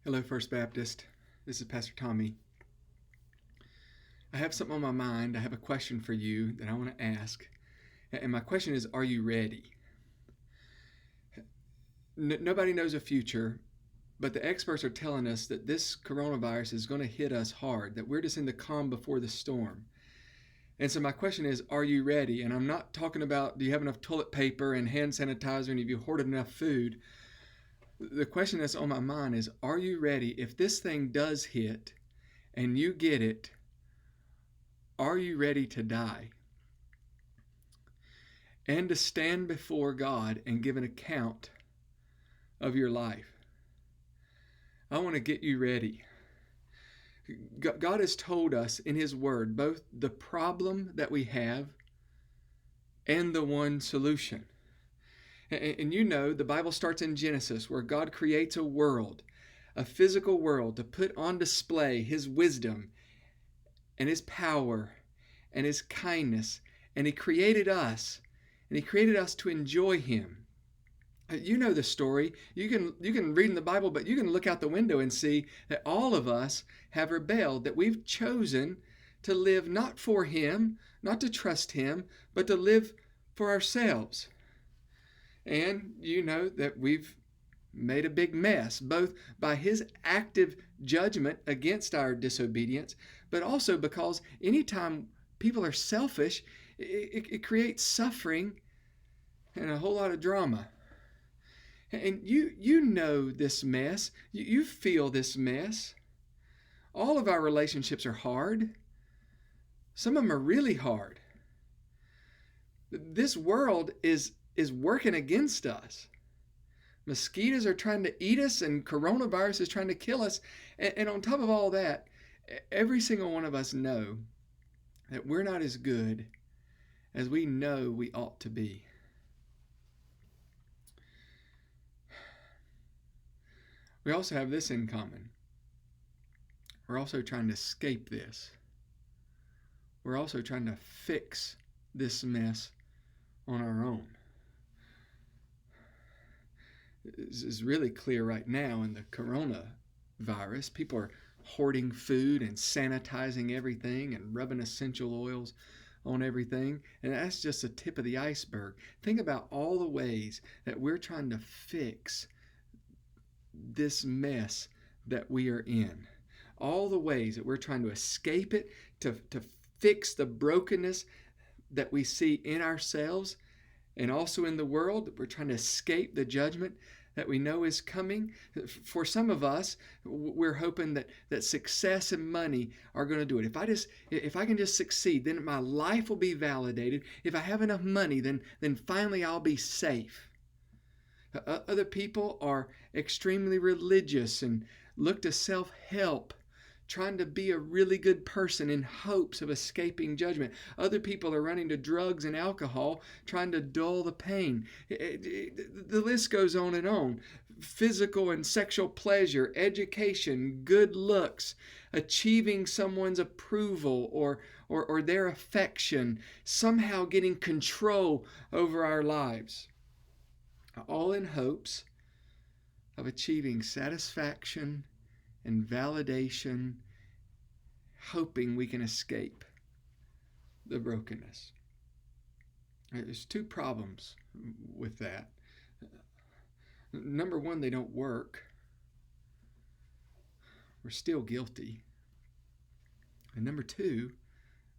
Hello, First Baptist. This is Pastor Tommy. I have something on my mind. I have a question for you that I want to ask. And my question is, are you ready? Nobody knows the future, but the experts are telling us that this coronavirus is going to hit us hard, that we're just in the calm before the storm. And so my question is, are you ready? And I'm not talking about do you have enough toilet paper and hand sanitizer and have you hoarded enough food? The question that's on my mind is, are you ready if this thing does hit and you get it? Are you ready to die? And to stand before God and give an account of your life? I want to get you ready. God has told us in His Word both the problem that we have and the one solution. And you know, the Bible starts in Genesis where God creates a world, a physical world, to put on display His wisdom and His power and His kindness. And He created us, and He created us to enjoy Him. You know the story. You can read in the Bible, but you can look out the window and see that all of us have rebelled, that we've chosen to live not for Him, not to trust Him, but to live for ourselves. And you know that we've made a big mess, both by His active judgment against our disobedience, but also because anytime people are selfish, it creates suffering and a whole lot of drama. And you know this mess. You feel this mess. All of our relationships are hard. Some of them are really hard. This world is working against us. Mosquitoes are trying to eat us, and coronavirus is trying to kill us. And on top of all that, every single one of us know that we're not as good as we know we ought to be. We also have this in common. We're also trying to escape this. We're also trying to fix this mess on our own. This is really clear right now in the coronavirus. People are hoarding food and sanitizing everything and rubbing essential oils on everything. And that's just the tip of the iceberg. Think about all the ways that we're trying to fix this mess that we are in. All the ways that we're trying to escape it, to fix the brokenness that we see in ourselves and also in the world. We're trying to escape the judgment that we know is coming. For some of us, we're hoping that success and money are going to do it. If I can just succeed, then my life will be validated. If I have enough money, then finally I'll be safe. Other people are extremely religious and look to self-help, trying to be a really good person in hopes of escaping judgment. Other people are running to drugs and alcohol, trying to dull the pain. The list goes on and on. Physical and sexual pleasure, education, good looks, achieving someone's approval or their affection, somehow getting control over our lives. All in hopes of achieving satisfaction and validation, hoping we can escape the brokenness. There's two problems with that. Number one, they don't work. We're still guilty. And number two,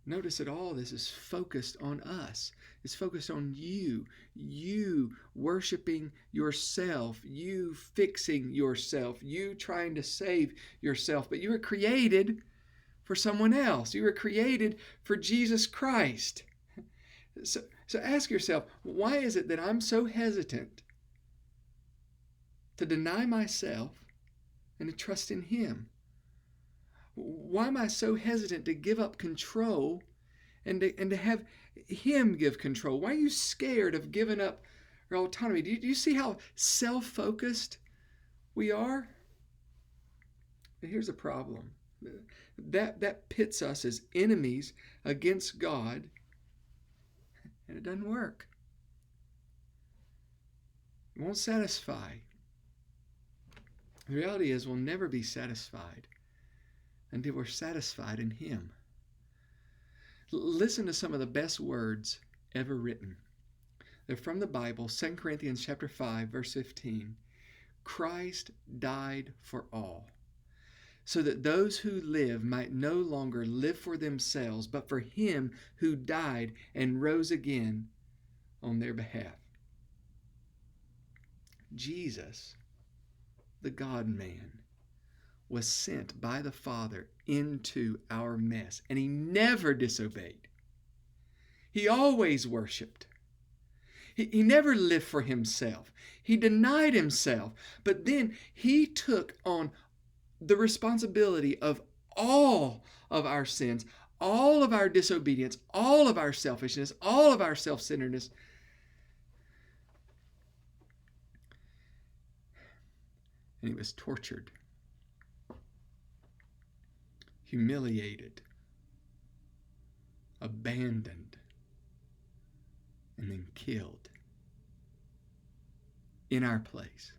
notice that all this is focused on us. It's focused on you. You worshiping yourself. You fixing yourself. You trying to save yourself. But you were created for someone else. You were created for Jesus Christ. So ask yourself, why is it that I'm so hesitant to deny myself and to trust in Him? Why am I so hesitant to give up control and to have Him give control? Why are you scared of giving up our autonomy? Do you see how self-focused we are? But here's the problem. That pits us as enemies against God, and it doesn't work. It won't satisfy. The reality is we'll never be satisfied until we're satisfied in Him. Listen to some of the best words ever written. They're from the Bible, 2 Corinthians chapter 5, verse 15. Christ died for all, so that those who live might no longer live for themselves, but for Him who died and rose again on their behalf. Jesus, the God-man, was sent by the Father into our mess, and He never disobeyed. He always worshiped. He never lived for Himself. He denied Himself, but then He took on the responsibility of all of our sins, all of our disobedience, all of our selfishness, all of our self-centeredness. And He was tortured, humiliated, abandoned, and then killed in our place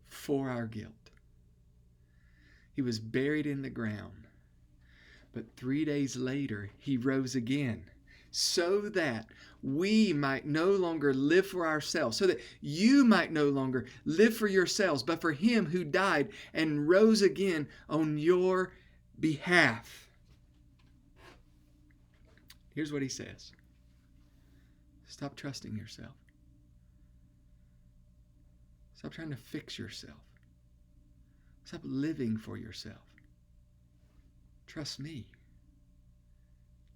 for our guilt. He was buried in the ground, but 3 days later He rose again, so that we might no longer live for ourselves, so that you might no longer live for yourselves, but for Him who died and rose again on your behalf. Here's what He says. Stop trusting yourself. Stop trying to fix yourself. Stop living for yourself. Trust me.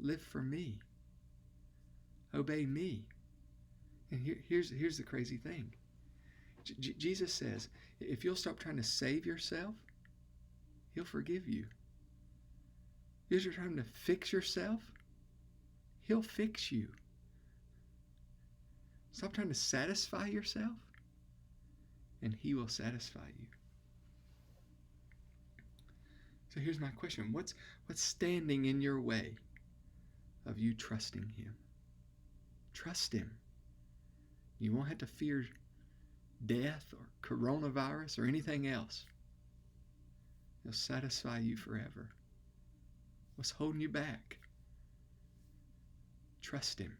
Live for me. Obey me. And here's the crazy thing. Jesus says, if you'll stop trying to save yourself, He'll forgive you. If you're trying to fix yourself, He'll fix you. Stop trying to satisfy yourself, and He will satisfy you. So here's my question. What's standing in your way of you trusting Him? Trust Him. You won't have to fear death or coronavirus or anything else. He'll satisfy you forever. What's holding you back? Trust Him.